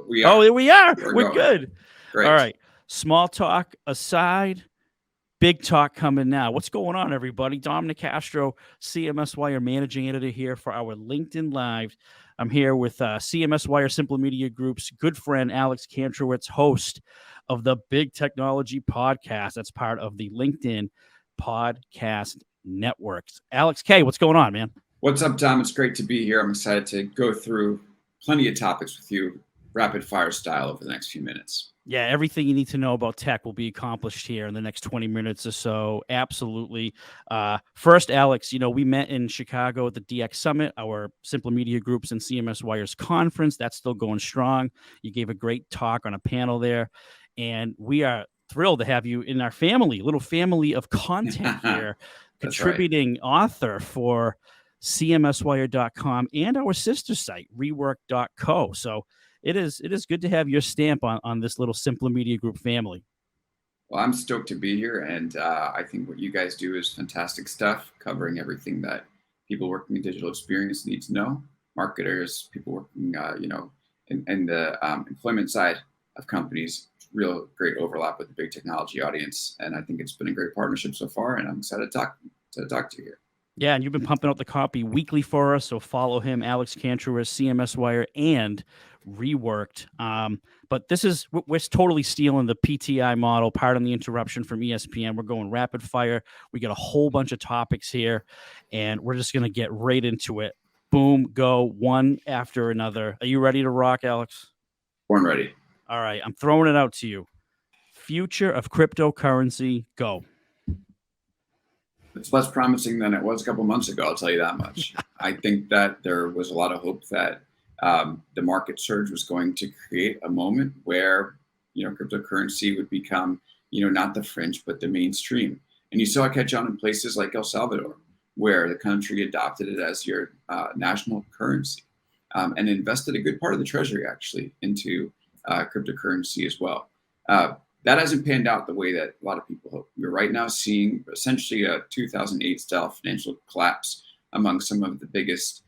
we are. Oh, here we are. We're We're going. good. Great. All right. Small talk aside, big talk coming now. What's going on, everybody? Dom Nicastro, CMSWire managing editor here for our LinkedIn Live. I'm here with CMSWire Simple Media Group's good friend, Alex Kantrowitz, host of the Big Technology Podcast. That's part of the LinkedIn Podcast Networks. Alex K., what's going on, man? What's up, Dom? It's great to be here. I'm excited to go through plenty of topics with you, rapid fire style, over the next few minutes. Yeah, everything you need to know about tech will be accomplished here in the next 20 minutes or so. Absolutely. First, Alex, we met in Chicago at the DX Summit, our Simple Media Groups and CMSWire's conference. That's still going strong. You gave a great talk on a panel there, and we are thrilled to have you in our family, little family of content here, contributing author for CMSWire.com and our sister site, rework.co. So it is good to have your stamp on this little Simple Media Group family. Well, I'm stoked to be here, and I think what you guys do is fantastic stuff, covering everything that people working in digital experience need to know. Marketers, people working, in the employment side of companies, real great overlap with the big technology audience, and I think it's been a great partnership so far, and I'm excited to talk to you here. Yeah, and you've been pumping out the copy weekly for us, so follow him, Alex Kantrowitz, CMSWire, and Reworked. But we're totally stealing the PTI model, pardon the interruption, from ESPN. We're going rapid fire. We got a whole bunch of topics here, and we're just going to get right into it. Boom, go, one after another. Are you ready to rock, Alex? Born ready. All right, I'm throwing it out to you. Future of cryptocurrency, go. It's less promising than it was a couple months ago, I'll tell you that much. I think that there was a lot of hope that the market surge was going to create a moment where, cryptocurrency would become, not the fringe, but the mainstream. And you saw it catch on in places like El Salvador, where the country adopted it as your national currency and invested a good part of the treasury, actually, into cryptocurrency as well. That hasn't panned out the way that a lot of people hope. We're right now seeing essentially a 2008 style financial collapse among some of the biggest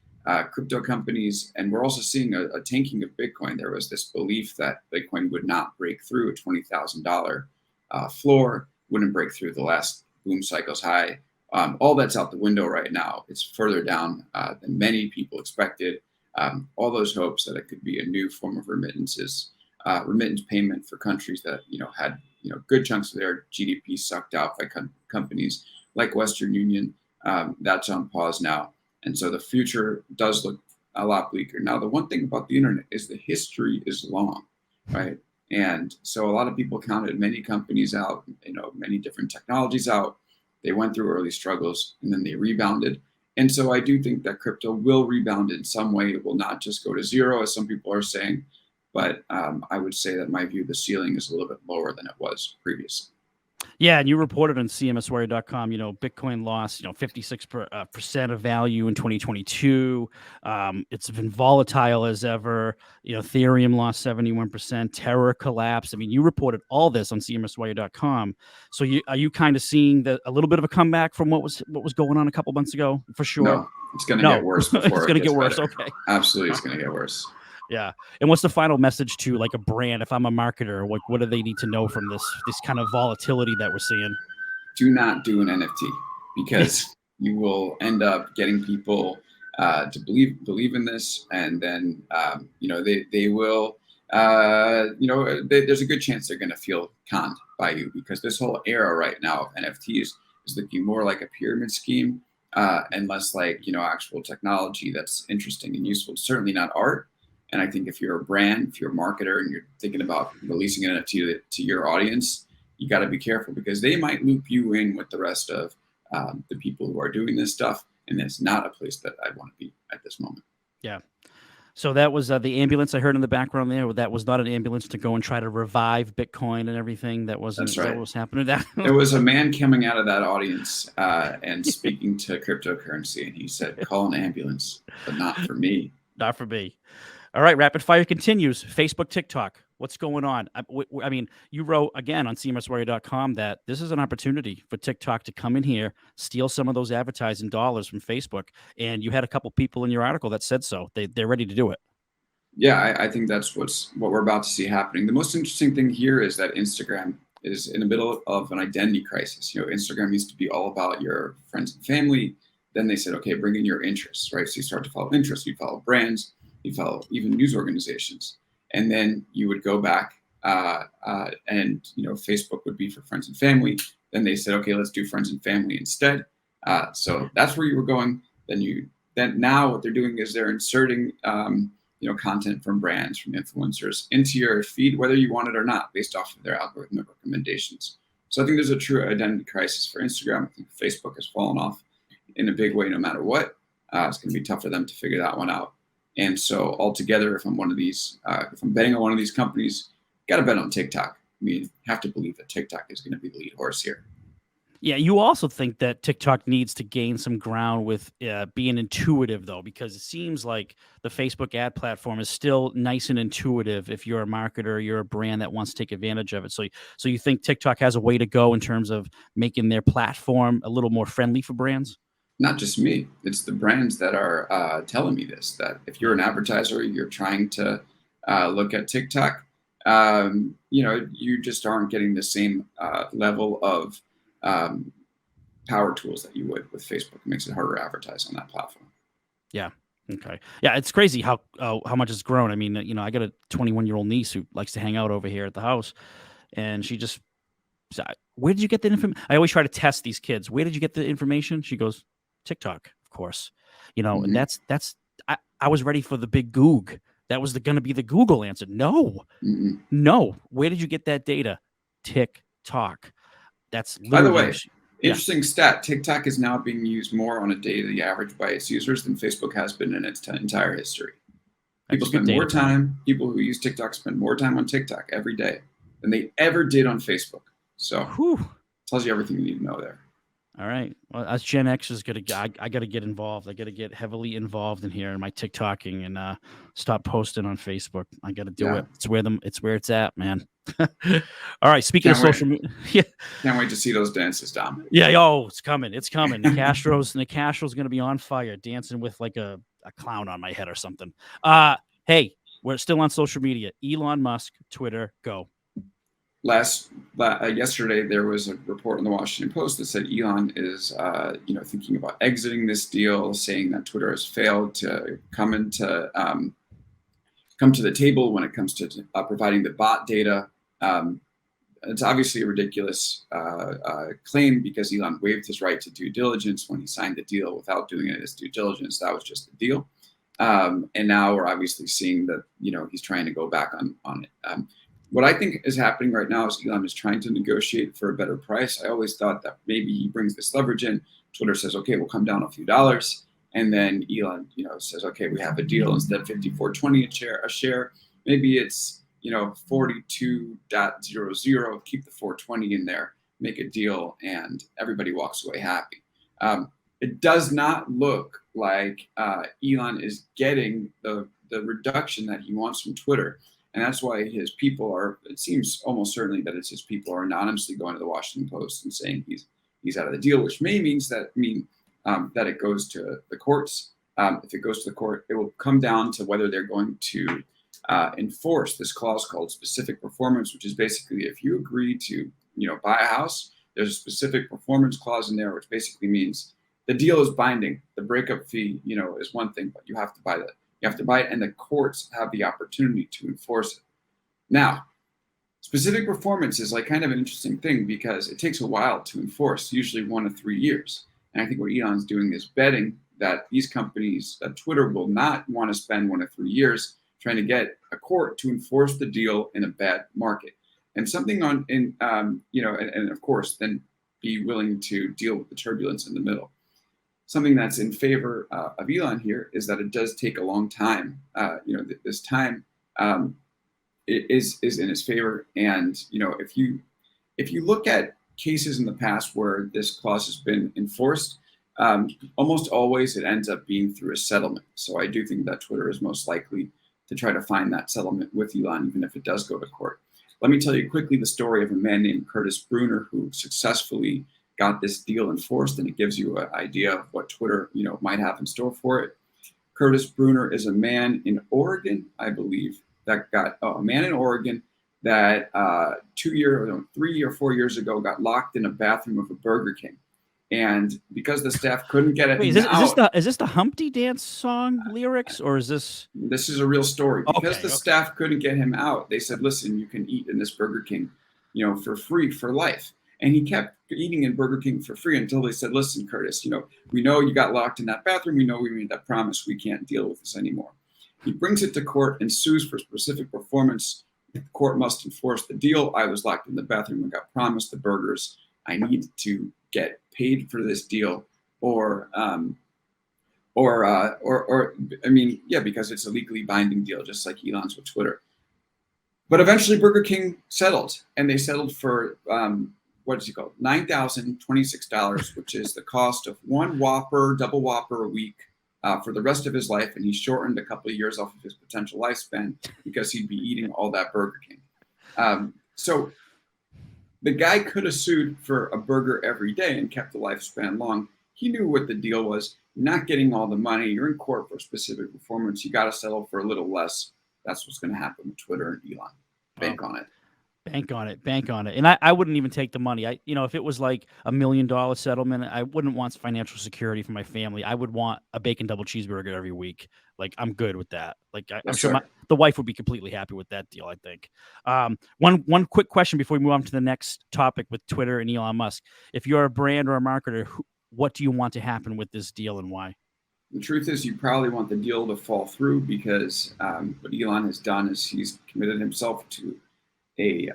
crypto companies. And we're also seeing a tanking of Bitcoin. There was this belief that Bitcoin would not break through a $20,000 floor, wouldn't break through the last boom cycle's high. All that's out the window right now. It's further down than many people expected. All those hopes that it could be a new form of remittances. Remittance payment for countries that had good chunks of their GDP sucked out by companies like Western Union. That's on pause now, and so the future does look a lot bleaker. Now, the one thing about the internet is the history is long, right? And so a lot of people counted many companies out, many different technologies out. They went through early struggles and then they rebounded. And so I do think that crypto will rebound in some way. It will not just go to zero, as some people are saying. But I would say that my view, the ceiling is a little bit lower than it was previously. Yeah, and you reported on CMSWire.com, Bitcoin lost, 56% of value in 2022. It's been volatile as ever. Ethereum lost 71%. Terra collapsed. I mean, you reported all this on CMSWire.com. So are you kind of seeing a little bit of a comeback from what was going on a couple months ago? For sure. No, it's going to get worse before it's going to get worse. Better. Okay. Absolutely, it's going to get worse. Yeah. And what's the final message to like a brand? If I'm a marketer, what do they need to know from this kind of volatility that we're seeing? Do not do an NFT, because you will end up getting people to believe in this, and then they will there's a good chance they're going to feel conned by you, because this whole era right now of NFTs is looking more like a pyramid scheme and less like actual technology that's interesting and useful. It's certainly not art. And I think if you're a brand, if you're a marketer, and you're thinking about releasing an NFT to your audience, you got to be careful, because they might loop you in with the rest of the people who are doing this stuff. And it's not a place that I want to be at this moment. Yeah. So that was the ambulance I heard in the background there. That was not an ambulance to go and try to revive Bitcoin and everything. That wasn't what was happening. There was a man coming out of that audience and speaking to cryptocurrency. And he said, call an ambulance, but not for me. Not for me. All right, rapid fire continues. Facebook, TikTok, what's going on? I mean, you wrote again on CMSWire.com that this is an opportunity for TikTok to come in here, steal some of those advertising dollars from Facebook, and you had a couple people in your article that said so. They're ready to do it. Yeah, I think that's what we're about to see happening. The most interesting thing here is that Instagram is in the middle of an identity crisis. Instagram used to be all about your friends and family. Then they said, okay, bring in your interests, right? So you start to follow interests, you follow brands, you follow even news organizations, and then you would go back and Facebook would be for friends and family. Then they said, okay, let's do friends and family instead. So that's where you were going. Then now what they're doing is they're inserting content from brands, from influencers into your feed, whether you want it or not, based off of their algorithmic recommendations. So I think there's a true identity crisis for Instagram. I think Facebook has fallen off in a big way, no matter what. It's going to be tough for them to figure that one out. And so altogether, if I'm betting on one of these companies, got to bet on TikTok. I mean, have to believe that TikTok is going to be the lead horse here. Yeah, you also think that TikTok needs to gain some ground with being intuitive, though, because it seems like the Facebook ad platform is still nice and intuitive if you're a marketer, you're a brand that wants to take advantage of it. So you think TikTok has a way to go in terms of making their platform a little more friendly for brands? Not just me. It's the brands that are telling me this, that if you're an advertiser, you're trying to look at TikTok, you just aren't getting the same level of power tools that you would with Facebook. It makes it harder to advertise on that platform. Yeah. Okay. Yeah, it's crazy how much it's grown. I mean, I got a 21-year-old niece who likes to hang out over here at the house, and she just, where did you get the information? I always try to test these kids. Where did you get the information? She goes, TikTok, of course. And that's I was ready for the big Goog. That was going to be the Google answer. No. Where did you get that data? TikTok. That's by the way, interesting stat. TikTok is now being used more on a daily average by its users than Facebook has been in its entire history. People spend more time. People who use TikTok spend more time on TikTok every day than they ever did on Facebook. So, tells you everything you need to know there. All right. Well, as Gen X is I got to get involved. I got to get heavily involved in here in my TikToking and stop posting on Facebook. I got to do it. It's where it's at, man. All right. Speaking of social media, can't wait to see those dances, Dom. Yeah. It's coming. It's coming. Nicastro's going to be on fire, dancing with like a clown on my head or something. Hey, we're still on social media. Elon Musk, Twitter, go. Yesterday, there was a report in the Washington Post that said Elon is, thinking about exiting this deal, saying that Twitter has failed to come to the table when it comes to providing the bot data. It's obviously a ridiculous claim because Elon waived his right to due diligence when he signed the deal without doing it as due diligence. That was just the deal. And now we're obviously seeing that, he's trying to go back on it. What I think is happening right now is Elon is trying to negotiate for a better price. I always thought that maybe he brings this leverage in. Twitter says, okay, we'll come down a few dollars. And then Elon, says, okay, we have a deal. Instead of $54.20 a share, maybe it's, 42.00, keep the 420 in there, make a deal, and everybody walks away happy. It does not look like Elon is getting the reduction that he wants from Twitter. And that's why his people it seems almost certainly that it's his people are anonymously going to the Washington Post and saying he's out of the deal, which may mean that it goes to the courts. If it goes to the court, it will come down to whether they're going to enforce this clause called specific performance, which is basically if you agree to, buy a house, there's a specific performance clause in there, which basically means the deal is binding. The breakup fee, is one thing, but you have to buy that. You have to buy it, and the courts have the opportunity to enforce it. Now, specific performance is like kind of an interesting thing because it takes a while to enforce, usually 1 to 3 years. And I think what Elon's doing is betting that these companies, that Twitter will not want to spend 1 to 3 years trying to get a court to enforce the deal in a bad market. And something and of course, then be willing to deal with the turbulence in the middle. Something that's in favor of Elon here is that it does take a long time. This time is in his favor. And if you look at cases in the past where this clause has been enforced, almost always it ends up being through a settlement. So I do think that Twitter is most likely to try to find that settlement with Elon, even if it does go to court. Let me tell you quickly the story of a man named Curtis Bruner who successfully got this deal enforced, and it gives you an idea of what Twitter, might have in store for it. Curtis Bruner is a man in Oregon, I believe, that got a man in Oregon that 3 or 4 years ago got locked in a bathroom of a Burger King. And because the staff couldn't get it Wait, is this the Humpty Dance song lyrics, or is this? This is a real story. Because Okay, the staff couldn't get him out, they said, "Listen, you can eat in this Burger King, for free for life." And he kept eating in Burger King for free until they said, "Listen, Curtis, we know you got locked in that bathroom. We know we made that promise. We can't deal with this anymore." He brings it to court and sues for specific performance. The court must enforce the deal. I was locked in the bathroom and got promised the burgers. I need to get paid for this deal, because it's a legally binding deal, just like Elon's with Twitter. But eventually Burger King settled, and they settled for $9,026, which is the cost of one Whopper, double Whopper a week for the rest of his life. And he shortened a couple of years off of his potential lifespan because he'd be eating all that Burger King. So the guy could have sued for a burger every day and kept the lifespan long. He knew what the deal was. You're not getting all the money. You're in court for specific performance. You got to settle for a little less. That's what's going to happen with Twitter and Elon. Bank on it. Bank on it. Bank on it. And I wouldn't even take the money. If it was like $1 million settlement, I wouldn't want financial security for my family. I would want a bacon double cheeseburger every week. Like, I'm good with that. Like, I'm sure the wife would be completely happy with that deal, I think. One quick question before we move on to the next topic with Twitter and Elon Musk. If you're a brand or a marketer, what do you want to happen with this deal and why? The truth is, you probably want the deal to fall through because what Elon has done is he's committed himself to a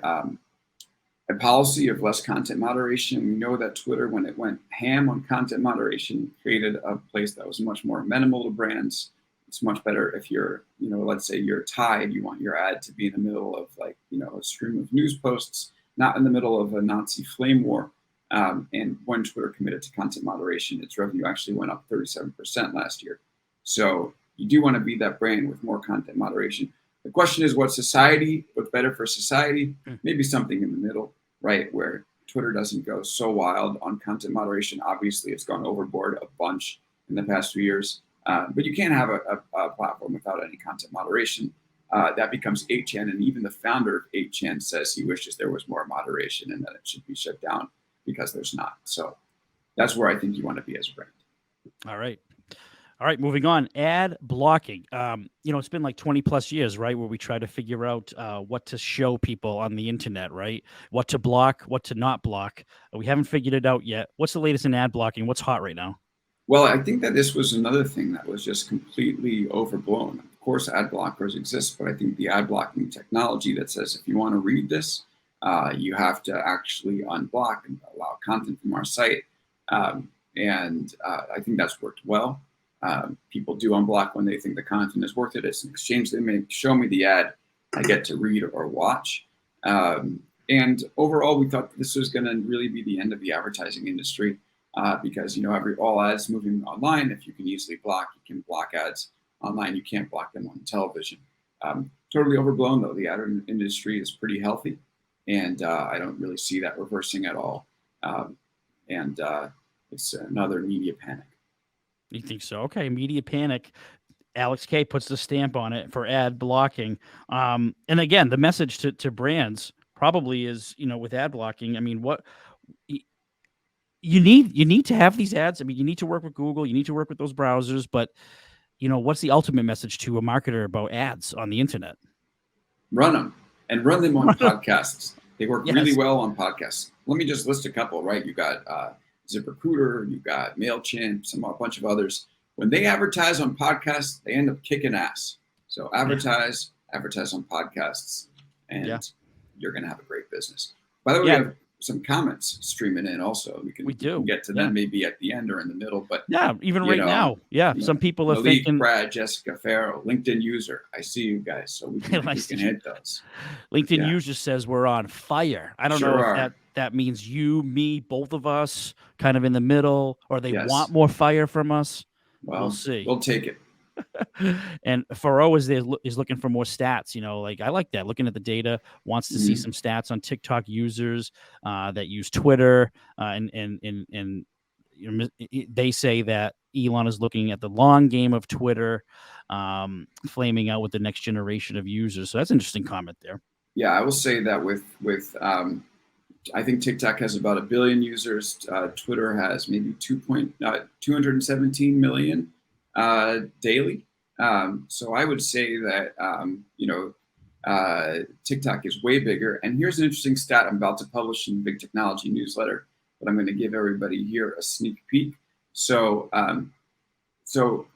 policy of less content moderation. We know that Twitter, when it went ham on content moderation, created a place that was much more amenable to brands. It's much better if you're, let's say you're Tide, you want your ad to be in the middle of a stream of news posts, not in the middle of a Nazi flame war. And when Twitter committed to content moderation, its revenue actually went up 37% last year. So you do want to be that brand with more content moderation. The question is, what's better for society? Maybe something in the middle, right? Where Twitter doesn't go so wild on content moderation. Obviously, it's gone overboard a bunch in the past few years. But you can't have a platform without any content moderation. That becomes 8chan, and even the founder of 8chan says he wishes there was more moderation and that it should be shut down because there's not. So that's where I think you want to be as a brand. All right, moving on. Ad blocking. It's been like 20 plus years, right, where we try to figure out what to show people on the internet, right? What to block, what to not block. We haven't figured it out yet. What's the latest in ad blocking? What's hot right now? Well, I think that this was another thing that was just completely overblown. Of course, ad blockers exist, but I think the ad blocking technology that says if you want to read this, you have to actually unblock and allow content from our site. I think that's worked well. People do unblock when they think the content is worth it. It's an exchange. They may show me the ad I get to read or watch. And overall, we thought this was going to really be the end of the advertising industry. Because all ads moving online. If you can easily block, you can block ads online. You can't block them on television. Totally overblown though. The ad industry is pretty healthy, and I don't really see that reversing at all. It's another media panic. You think so? Okay, media panic. Alex K puts the stamp on it for ad blocking. And again, the message to brands probably is, with ad blocking. I mean, what? You need to have these ads. I mean, you need to work with Google. You need to work with those browsers. But, what's the ultimate message to a marketer about ads on the internet? Run them and run them on podcasts. They work really well on podcasts. Let me just list a couple, right? You got ZipRecruiter, you got MailChimp, a bunch of others. When they advertise on podcasts, they end up kicking ass. So advertise on podcasts, and you're going to have a great business. By the way, we have some comments streaming in also. We can get to them maybe at the end or in the middle, but even right now. Some people are thinking Brad, Jessica Farrell, LinkedIn user. I see you guys, so we can hit those. LinkedIn user says we're on fire. I don't know if that means you, me, both of us, kind of in the middle, or they want more fire from us. Well, we'll see. We'll take it. And Faro is looking for more stats. I like that. Looking at the data, wants to see some stats on TikTok users that use Twitter, and they say that Elon is looking at the long game of Twitter, flaming out with the next generation of users. So that's an interesting comment there. Yeah, I will say that with I think TikTok has about 1 billion users. Twitter has maybe 217 million daily. So I would say that TikTok is way bigger. And here's an interesting stat I'm about to publish in the Big Technology newsletter, but I'm going to give everybody here a sneak peek. So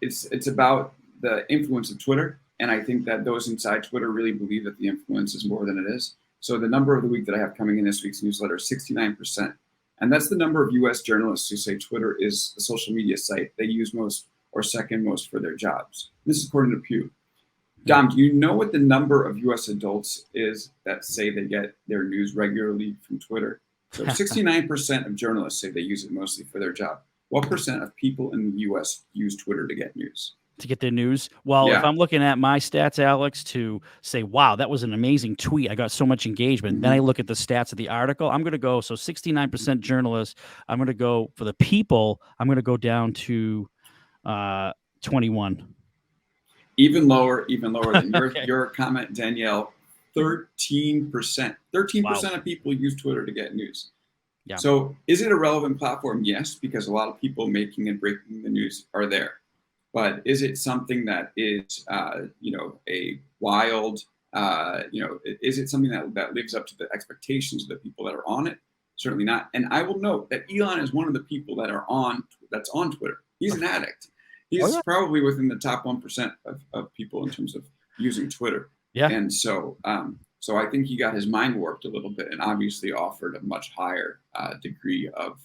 it's about the influence of Twitter. And I think that those inside Twitter really believe that the influence is more than it is. So the number of the week that I have coming in this week's newsletter is 69%. And that's the number of US journalists who say Twitter is the social media site they use most or second most for their jobs. This is according to Pew. Dom, do you know what the number of US adults is that say they get their news regularly from Twitter? So 69% of journalists say they use it mostly for their job. What percent of people in the US use Twitter to get news? To get their news? Well, if I'm looking at my stats, Alex, to say, wow, that was an amazing tweet, I got so much engagement. Then I look at the stats of the article. I'm going to go, so 69% journalists. I'm going to go for the people. I'm going to go down to 21. Even lower than your comment, Danielle. 13%. 13% of people use Twitter to get news. Yeah. So is it a relevant platform? Yes, because a lot of people making and breaking the news are there. But is it something that is, a wild, is it something that lives up to the expectations of the people that are on it? Certainly not. And I will note that Elon is one of the people that's on Twitter. He's an addict. He's probably within the top 1% of people in terms of using Twitter. Yeah. And so I think he got his mind warped a little bit and obviously offered a much higher degree of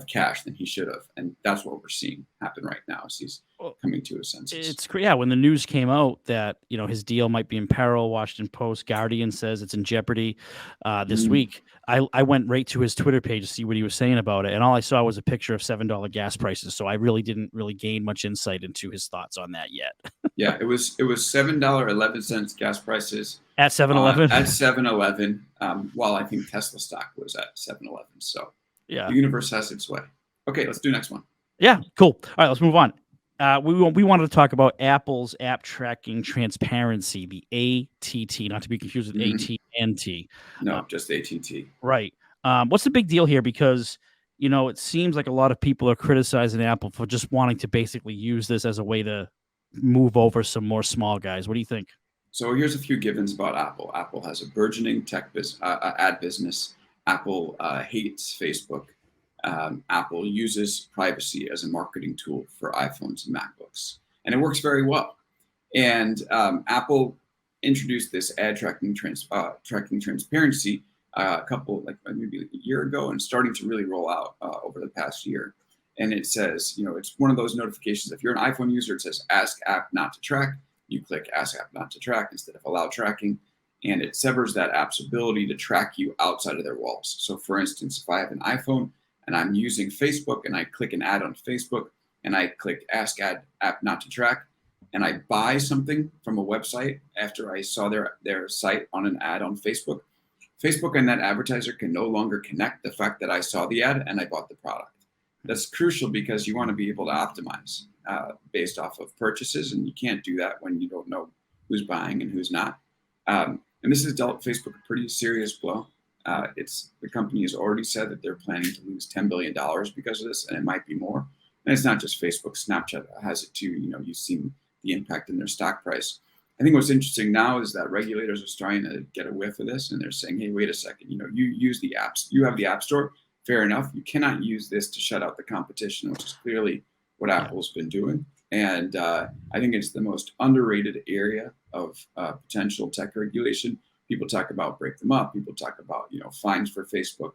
cash than he should have. And that's what we're seeing happen right now as he's coming to his senses. It's yeah. When the news came out that, his deal might be in peril, Washington Post, Guardian says it's in jeopardy this week. I went right to his Twitter page to see what he was saying about it. And all I saw was a picture of $7 gas prices. So I really didn't gain much insight into his thoughts on that yet. Yeah, it was $7.11 gas prices at 7-Eleven. At 7-Eleven, while I think Tesla stock was at 7-Eleven. So yeah, the universe has its way. Okay, let's do next one. Yeah, cool. All right, let's move on. We wanted to talk about Apple's app tracking transparency, the ATT, not to be confused with AT&T. No, just ATT. Right. What's the big deal here? Because it seems like a lot of people are criticizing Apple for just wanting to basically use this as a way to move over some more small guys. What do you think? So here's a few givens about Apple. Apple has a burgeoning tech ad business. Apple hates Facebook. Apple uses privacy as a marketing tool for iPhones and MacBooks, and it works very well. And Apple introduced this ad tracking transparency maybe a year ago, and starting to really roll out over the past year. And it says, it's one of those notifications. If you're an iPhone user, it says ask app not to track. You click ask app not to track instead of allow tracking. And it severs that app's ability to track you outside of their walls. So for instance, if I have an iPhone and I'm using Facebook and I click an ad on Facebook and I click ask app not to track and I buy something from a website after I saw their site on an ad on Facebook, Facebook and that advertiser can no longer connect the fact that I saw the ad and I bought the product. That's crucial because you want to be able to optimize based off of purchases, and you can't do that when you don't know who's buying and who's not. And this has dealt Facebook a pretty serious blow. The company has already said that they're planning to lose $10 billion because of this, and it might be more. And it's not just Facebook. Snapchat has it too. You've seen the impact in their stock price. I think what's interesting now is that regulators are starting to get a whiff of this, and they're saying, hey, wait a second. You use the apps. You have the App Store. Fair enough. You cannot use this to shut out the competition, which is clearly what Apple's been doing. And I think it's the most underrated area of potential tech regulation. People talk about break them up. People talk about, fines for Facebook.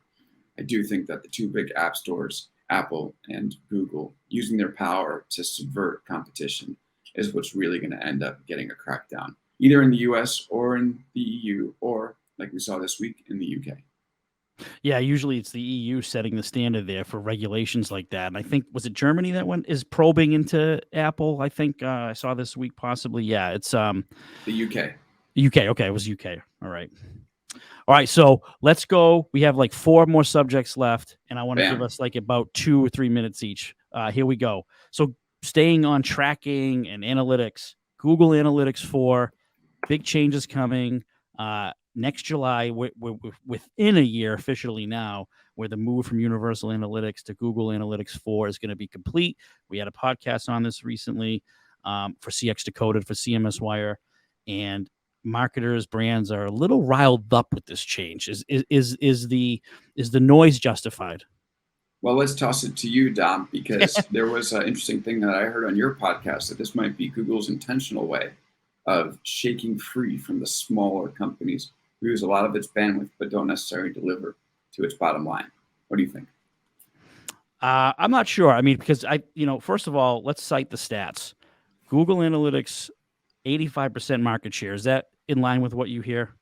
I do think that the two big app stores, Apple and Google, using their power to subvert competition is what's really going to end up getting a crackdown, either in the US or in the EU, or like we saw this week in the UK. Yeah, usually it's the EU setting the standard there for regulations like that. And I think, was it Germany that is probing into Apple? I think I saw this week possibly. Yeah, it's the UK. UK. Okay, it was UK. All right. So let's go. We have 4 more subjects left, and I want to give us about 2 or 3 minutes each. Here we go. So staying on tracking and analytics. Google Analytics 4, big changes coming next July. We're within a year officially now, where the move from Universal Analytics to Google Analytics 4 is going to be complete. We had a podcast on this recently for CX Decoded, for CMSWire, and marketers, brands are a little riled up with this change. Is the noise justified? Well, let's toss it to you, Dom, because there was an interesting thing that I heard on your podcast that this might be Google's intentional way of shaking free from the smaller companies who use a lot of its bandwidth but don't necessarily deliver to its bottom line. What do you think? I'm not sure. I mean, because first of all, let's cite the stats. Google Analytics, 85% market share. Is that in line with what you hear?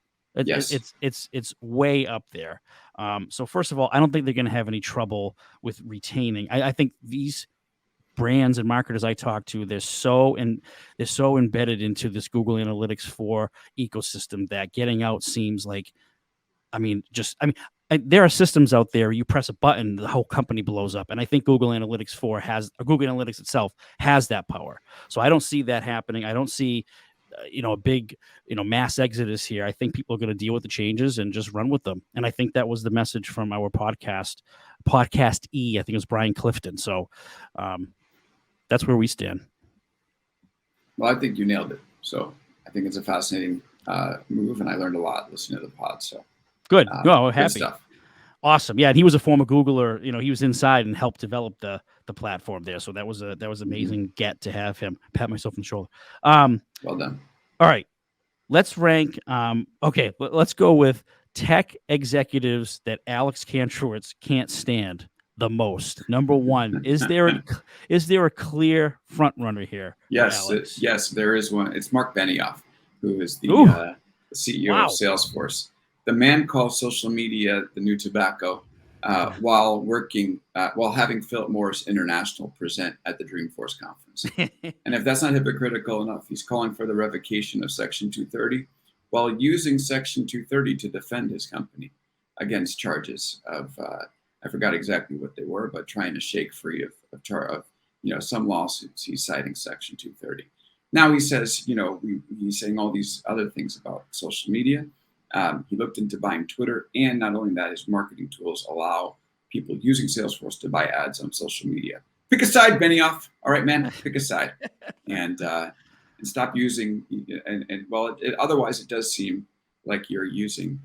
Yes. It's way up there. So first of all, I don't think they're going to have any trouble with retaining. I think these brands and marketers I talk to, they're so embedded into this Google Analytics 4 ecosystem that getting out seems like, there are systems out there, you press a button, the whole company blows up. And I think Google Analytics 4 Google Analytics itself has that power. So I don't see that happening. I don't see a big, mass exodus here. I think people are going to deal with the changes and just run with them. And I think that was the message from our podcast E. I think it was Brian Clifton. So that's where we stand. Well, I think you nailed it. So I think it's a fascinating move, and I learned a lot listening to the pod. So good. Happy. Good stuff. Awesome. Yeah, and he was a former Googler. He was inside and helped develop the platform there. So that was amazing get to have him. Pat myself on the shoulder. Well done. All right. Let's rank. Okay, let's go with tech executives that Alex Kantrowitz can't stand the most. Number one, is there a clear front runner here? Yes, yes, there is one. It's Mark Benioff, who is the CEO of Salesforce. The man calls social media the new tobacco, while having Philip Morris International present at the Dreamforce conference. And if that's not hypocritical enough, he's calling for the revocation of Section 230 while using Section 230 to defend his company against charges of, I forgot exactly what they were, but trying to shake free of some lawsuits. He's citing Section 230. Now he says, he's saying all these other things about social media. He looked into buying Twitter, and not only that, his marketing tools allow people using Salesforce to buy ads on social media. Pick a side, Benioff. All right, man, pick a side, and stop using. Otherwise, it does seem like you're using,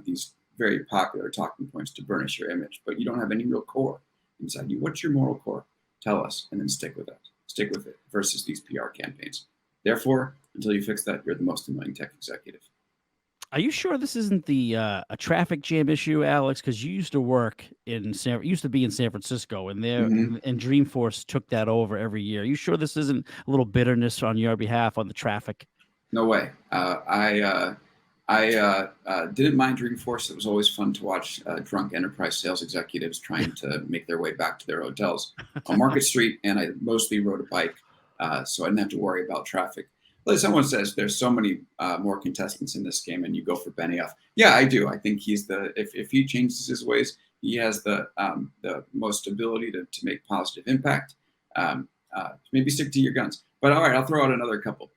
these very popular talking points to burnish your image, but you don't have any real core inside you. What's your moral core? Tell us, and then stick with it. Stick with it versus these PR campaigns. Therefore, until you fix that, you're the most annoying tech executive. Are you sure this isn't a traffic jam issue, Alex? Because you used to be in San Francisco, and and Dreamforce took that over every year. Are you sure this isn't a little bitterness on your behalf on the traffic? No way. I didn't mind Dreamforce. It was always fun to watch drunk enterprise sales executives trying to make their way back to their hotels on Market Street, and I mostly rode a bike, so I didn't have to worry about traffic. Like someone says, there's so many more contestants in this game, and you go for Benioff. Yeah, I do. I think he's if he changes his ways, he has the most ability to make positive impact. Maybe stick to your guns. But all right, I'll throw out another couple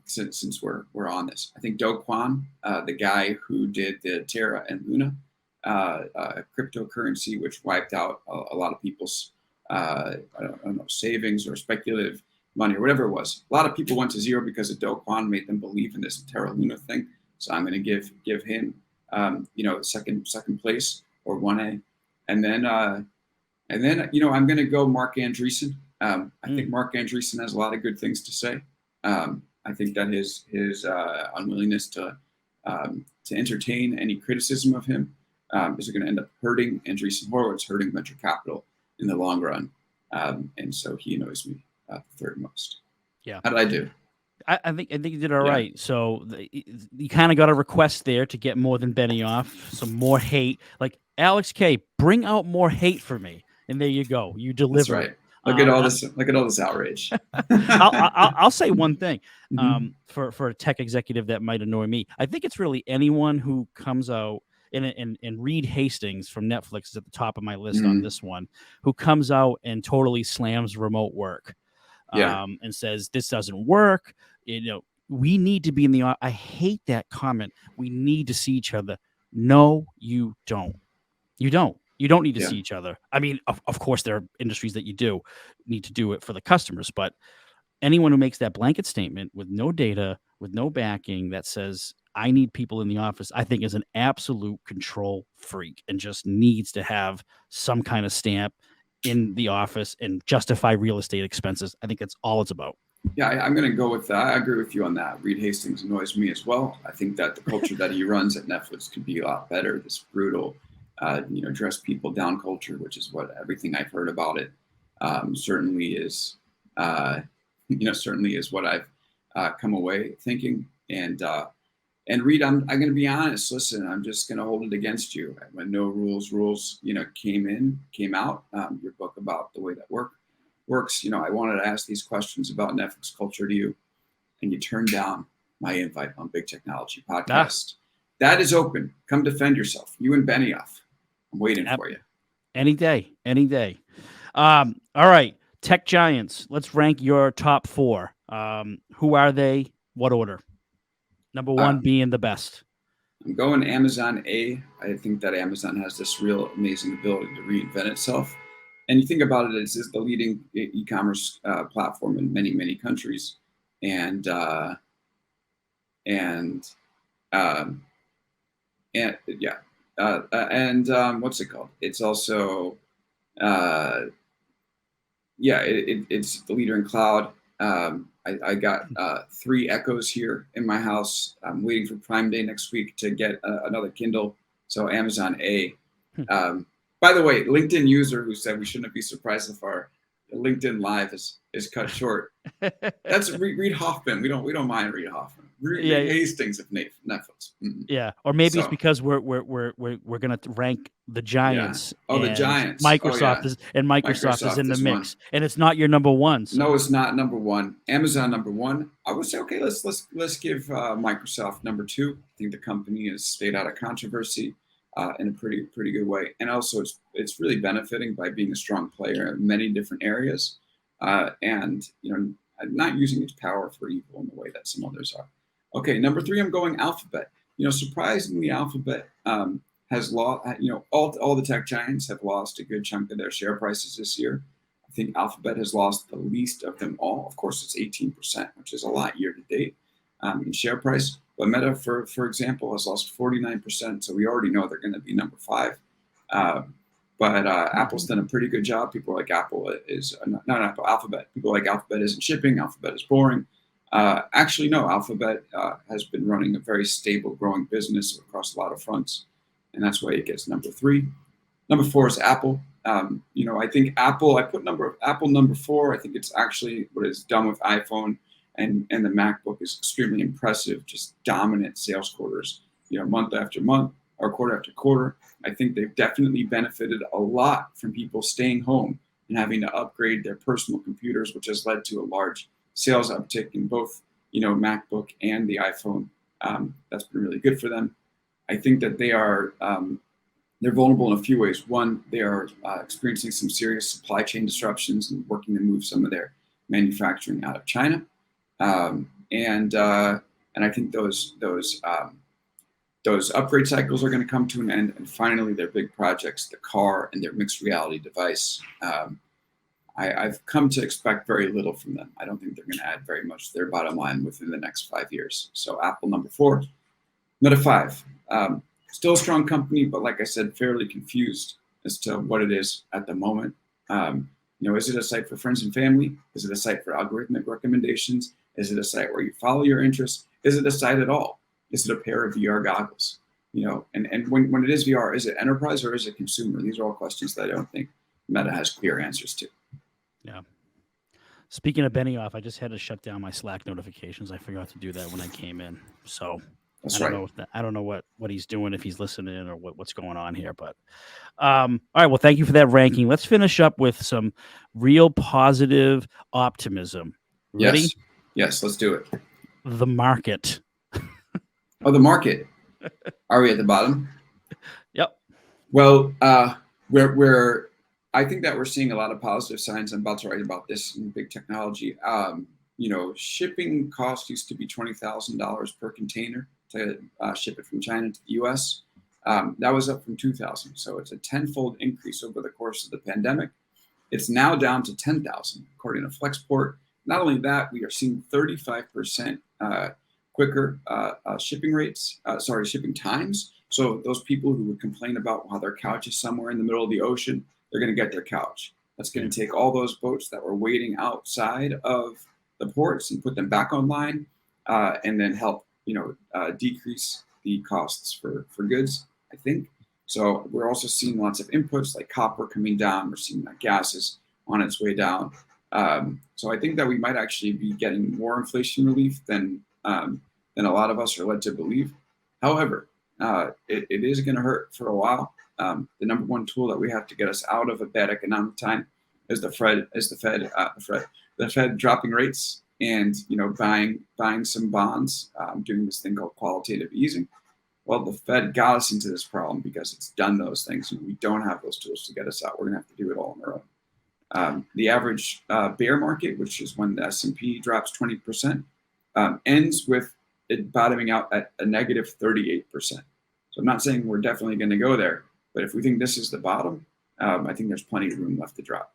since we're on this. I think Do Kwon, the guy who did the Terra and Luna cryptocurrency, which wiped out a lot of people's savings or speculative money or whatever it was. A lot of people went to zero because of Do Kwon made them believe in this Terra Luna thing. So I'm going to give him, second place or 1A, and then I'm going to go Mark Andreessen. I think Mark Andreessen has a lot of good things to say. I think that his unwillingness to entertain any criticism of him is going to end up hurting Andreessen Horowitz, hurting venture capital in the long run. And so he annoys me third most. Yeah. How did I do? I think you did all right. So you kind of got a request there to get more than Benioff, some more hate. Like Alex K, bring out more hate for me, and there you go. You deliver. That's right. Look at all this. Look at all this outrage. I'll say one thing for a tech executive that might annoy me. I think it's really anyone who comes out and Reed Hastings from Netflix is at the top of my list on this one, who comes out and totally slams remote work. Yeah. and says this doesn't work. We need to be in the. I hate that comment. We need to see each other. No, you don't. You don't. You don't need to Yeah. see each other. I mean, of course, there are industries that you do need to do it for the customers, but anyone who makes that blanket statement with no data, with no backing, that says I need people in the office, I think is an absolute control freak and just needs to have some kind of stamp in the office and justify real estate expenses. I think that's all it's about. Yeah, I'm going to go with that. I agree with you on that. Reed Hastings annoys me as well. I think that the culture that he runs at Netflix could be a lot better. This brutal, dress people down culture, which is what everything I've heard about it certainly is. Certainly is what I've come away thinking. And Reed, I'm going to be honest. Listen, I'm just going to hold it against you. When No Rules came out, your book about the way that works. I wanted to ask these questions about Netflix culture to you, and you turned down my invite on Big Technology Podcast. That is open. Come defend yourself. You and Benioff. I'm waiting for you. Any day. All right. Tech giants. Let's rank your top 4. Who are they? What order? Number 1 being the best. I'm going Amazon A. I think that Amazon has this real amazing ability to reinvent itself. And you think about it, it's the leading e-commerce platform in many, many countries. And what's it called? It's also, it's the leader in cloud. I got 3 Echoes here in my house. I'm waiting for Prime Day next week to get another Kindle. So Amazon A. By the way, LinkedIn user who said we shouldn't be surprised if our LinkedIn Live is cut short. That's Reid Hoffman. We don't mind Reid Hoffman. Reid Hastings of Netflix. Mm-hmm. Yeah, or maybe it's because we're gonna rank the giants. Yeah. Oh, the giants. Microsoft is in the mix, and it's not your number 1. So. No, it's not number 1. Amazon number 1. I would say okay. Let's give Microsoft number 2. I think the company has stayed out of controversy in a pretty good way, and also it's really benefiting by being a strong player in many different areas, and not using its power for evil in the way that some others are. Okay, number 3, I'm going Alphabet. Surprisingly, Alphabet has lost. All the tech giants have lost a good chunk of their share prices this year. I think Alphabet has lost the least of them all. Of course, it's 18%, which is a lot year to date in share price. But Meta, for example, has lost 49%. So we already know they're going to be number 5. But Apple's done a pretty good job. People like Apple is not Apple, Alphabet. People like Alphabet isn't shipping. Alphabet is boring. Actually, no. Alphabet has been running a very stable, growing business across a lot of fronts, and that's why it gets number 3. Number 4 is Apple. I think Apple. I put Apple number 4. I think it's actually what it's done with iPhone and the MacBook is extremely impressive. Just dominant sales quarters. Month after month or quarter after quarter. I think they've definitely benefited a lot from people staying home and having to upgrade their personal computers, which has led to a large sales uptick in both, MacBook and the iPhone. That's been really good for them. I think that they are they're vulnerable in a few ways. One, they are experiencing some serious supply chain disruptions and working to move some of their manufacturing out of China. And I think those upgrade cycles are going to come to an end. And finally, their big projects, the car and their mixed reality device. I've come to expect very little from them. I don't think they're going to add very much to their bottom line within the next 5 years. So Apple number 4, Meta 5. Still a strong company, but like I said, fairly confused as to what it is at the moment. Is it a site for friends and family? Is it a site for algorithmic recommendations? Is it a site where you follow your interests? Is it a site at all? Is it a pair of VR goggles? And when it is VR, is it enterprise or is it consumer? These are all questions that I don't think Meta has clear answers to. Yeah. Speaking of Benioff, I just had to shut down my Slack notifications. I forgot to do that when I came in. So That's I don't know what he's doing, if he's listening or what's going on here. But all right. Well, thank you for that ranking. Let's finish up with some real positive optimism. Ready? Yes, let's do it. The market. Oh, the market. Are we at the bottom? Yep. Well, we're I think that we're seeing a lot of positive signs. I'm about to write about this in big technology. Shipping cost used to be $20,000 per container to ship it from China to the U.S. That was up from 2,000. So it's a tenfold increase over the course of the pandemic. It's now down to 10,000, according to Flexport. Not only that, we are seeing 35% quicker shipping times. So those people who would complain about how their couch is somewhere in the middle of the ocean, they're going to get their couch. That's going to take all those boats that were waiting outside of the ports and put them back online, and then help decrease the costs for goods, I think. So we're also seeing lots of inputs like copper coming down. We're seeing that gas is on its way down. So I think that we might actually be getting more inflation relief than a lot of us are led to believe. However, it is going to hurt for a while. The number one tool that we have to get us out of a bad economic time is the Fed dropping rates and buying some bonds, doing this thing called qualitative easing. Well, the Fed got us into this problem because it's done those things, and we don't have those tools to get us out. We're going to have to do it all on our own. The average bear market, which is when the S&P drops 20%, ends with it bottoming out at a negative 38%. So I'm not saying we're definitely going to go there, but if we think this is the bottom, I think there's plenty of room left to drop.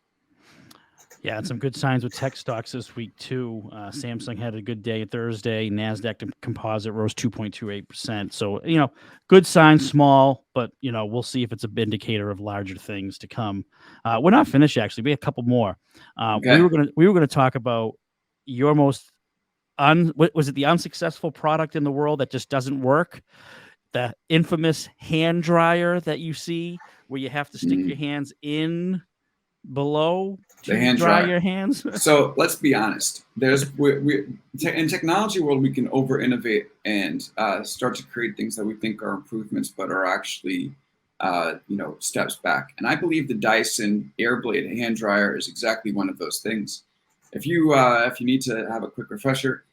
Yeah, and some good signs with tech stocks this week, too. Samsung had a good day Thursday. NASDAQ composite rose 2.28%. So, good signs, small, but, we'll see if it's an indicator of larger things to come. We're not finished, actually. We have a couple more. Okay. We were gonna talk about your most, was it the unsuccessful product in the world that just doesn't work? The infamous hand dryer that you see where you have to stick your hands in below the hand dry dryer. Your hands. So let's be honest. In technology world, we can over innovate and start to create things that we think are improvements, but are actually steps back. And I believe the Dyson Airblade hand dryer is exactly one of those things. If you need to have a quick refresher,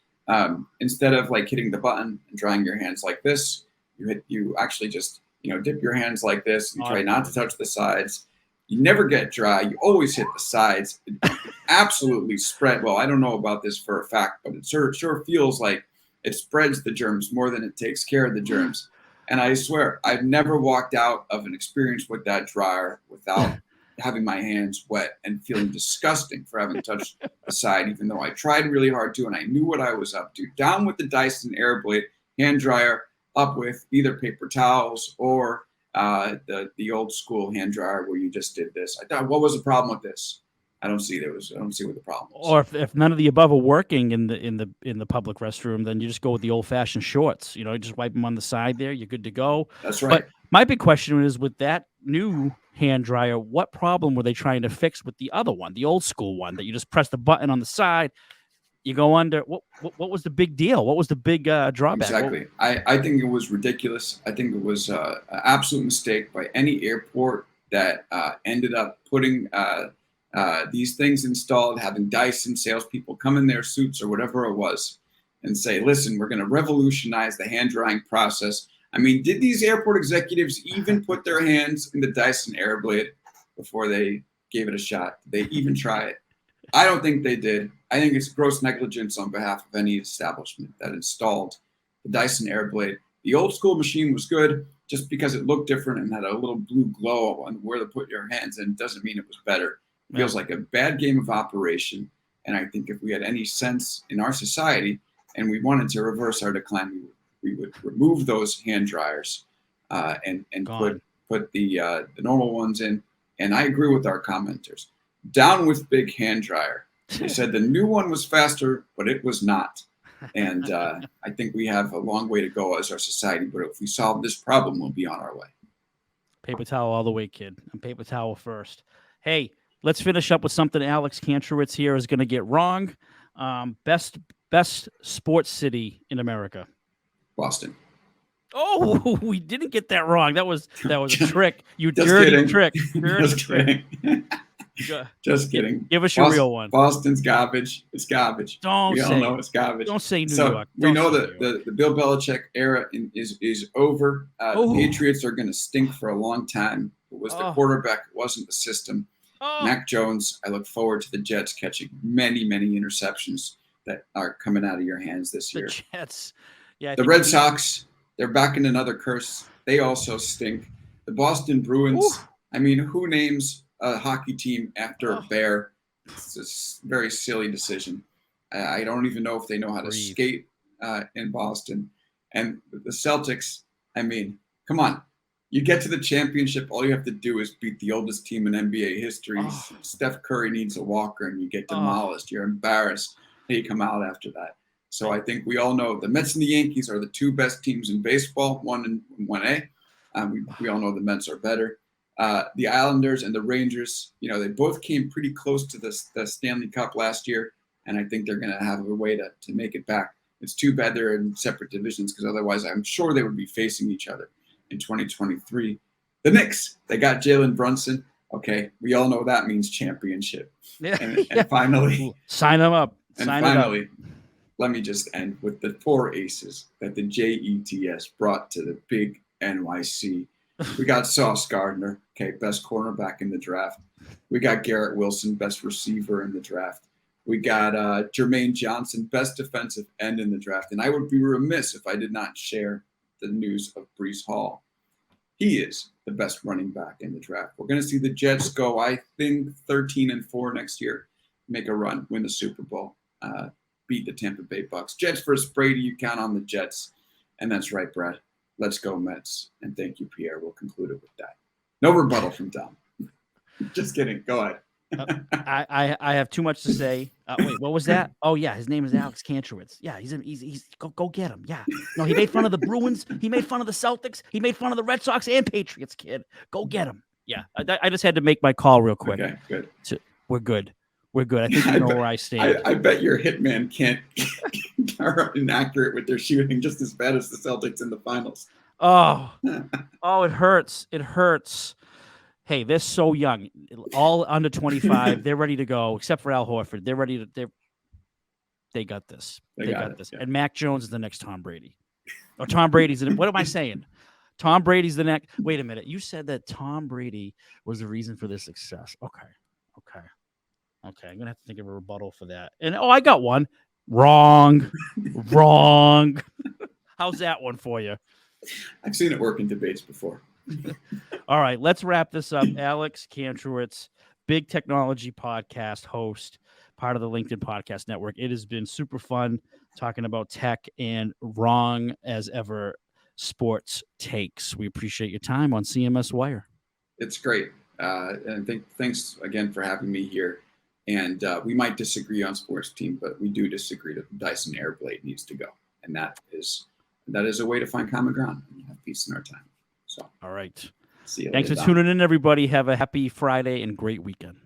instead of like hitting the button and drying your hands like this, you actually just dip your hands like this and try not to touch the sides. You never get dry. You always hit the sides. It absolutely spread. Well, I don't know about this for a fact, but it sure feels like it spreads the germs more than it takes care of the germs. And I swear, I've never walked out of an experience with that dryer without having my hands wet and feeling disgusting for having touched the side, even though I tried really hard to and I knew what I was up to. Down with the Dyson Airblade hand dryer, up with either paper towels or the old school hand dryer where you just did this. I thought, what was the problem with this? I don't see what the problem is. Or if none of the above are working in the public restroom, then you just go with the old fashioned shorts. You just wipe them on the side there. You're good to go. That's right. But my big question is, with that new hand dryer, what problem were they trying to fix with the other one, the old school one that you just press the button on the side? You go under. What was the big deal? What was the big drawback? Exactly. I think it was ridiculous. I think it was an absolute mistake by any airport that ended up putting these things installed, having Dyson salespeople come in their suits or whatever it was and say, listen, we're going to revolutionize the hand drying process. I mean, did these airport executives even put their hands in the Dyson Airblade before they gave it a shot? Did they even try it? I don't think they did. I think it's gross negligence on behalf of any establishment that installed the Dyson Airblade. The old school machine was good just because it looked different and had a little blue glow on where to put your hands in. Doesn't mean it was better. It feels like a bad game of operation. And I think if we had any sense in our society and we wanted to reverse our decline, we would remove those hand dryers and put the normal ones in. And I agree with our commenters. Down with big hand dryer. They said the new one was faster, but it was not. And I think we have a long way to go as our society. But if we solve this problem, we'll be on our way. Paper towel all the way, kid. And paper towel first. Hey, let's finish up with something Alex Kantrowitz here is going to get wrong. Best sports city in America. Boston. Oh, we didn't get that wrong. That was a trick. You dirty trick. Just kidding. Just kidding. Give us your real one. Boston's garbage. It's garbage. We all know it's garbage. Don't say New York. We know that the Bill Belichick era is over. The Patriots are going to stink for a long time. It was the quarterback. It wasn't the system. Oh, Mac Jones, I look forward to the Jets catching many, many interceptions that are coming out of your hands this the year. Jets. Yeah, I The think Red Sox, they're back in another curse. They also stink. The Boston Bruins, I mean, who names a hockey team after a bear? It's a very silly decision. I don't even know if they know how to skate in Boston. And the Celtics, I mean, come on. You get to the championship, all you have to do is beat the oldest team in NBA history. Steph Curry needs a walker, and you get demolished. You're embarrassed. And you come out after that. So I think we all know the Mets and the Yankees are the two best teams in baseball, 1 and 1A. We all know the Mets are better. The Islanders and the Rangers, they both came pretty close to the Stanley Cup last year, and I think they're going to have a way to make it back. It's too bad they're in separate divisions, because otherwise I'm sure they would be facing each other in 2023. The Knicks, they got Jalen Brunson. Okay, we all know that means championship. Yeah. And finally, sign them up. Let me just end with the 4 aces that the Jets brought to the big NYC. We got Sauce Gardner, okay, best cornerback in the draft. We got Garrett Wilson, best receiver in the draft. We got Jermaine Johnson, best defensive end in the draft. And I would be remiss if I did not share the news of Breece Hall. He is the best running back in the draft. We're going to see the Jets go, I think, 13-4 next year, make a run, win the Super Bowl, beat the Tampa Bay Bucks. Jets versus Brady, you count on the Jets. And that's right, Brad. Let's go Mets. And thank you, Pierre. We'll conclude it with that. No rebuttal from Dom. Just kidding. Go ahead. I have too much to say. Wait, what was that? Oh yeah, his name is Alex Kantrowitz. Yeah, he's go get him. Yeah, no, he made fun of the Bruins. He made fun of the Celtics. He made fun of the Red Sox and Patriots. Kid, go get him. Yeah, I just had to make my call real quick. Okay, good. So, we're good. We're good. I think you know where I stand. I bet your hitman can't are inaccurate with their shooting just as bad as the Celtics in the finals. Oh, it hurts. It hurts. Hey, they're so young, all under 25. They're ready to go, except for Al Horford. They're ready to. They got this. They got this. Yeah. And Mac Jones is the next Tom Brady. Or Tom Brady's the. What am I saying? Tom Brady's the next. Wait a minute. You said that Tom Brady was the reason for this success. Okay. I'm gonna have to think of a rebuttal for that. And I got one. Wrong. How's that one for you? I've seen it work in debates before. All right, let's wrap this up. Alex Kantrowitz, big technology podcast host, part of the LinkedIn Podcast Network. It has been super fun talking about tech and wrong as ever sports takes. We appreciate your time on CMSWire. It's great. And thanks again for having me here. And we might disagree on sports team, but we do disagree that the Dyson Airblade needs to go. And that is a way to find common ground and have peace in our time. So, all right. See you Thanks later, for tuning in, everybody. Have a happy Friday and great weekend.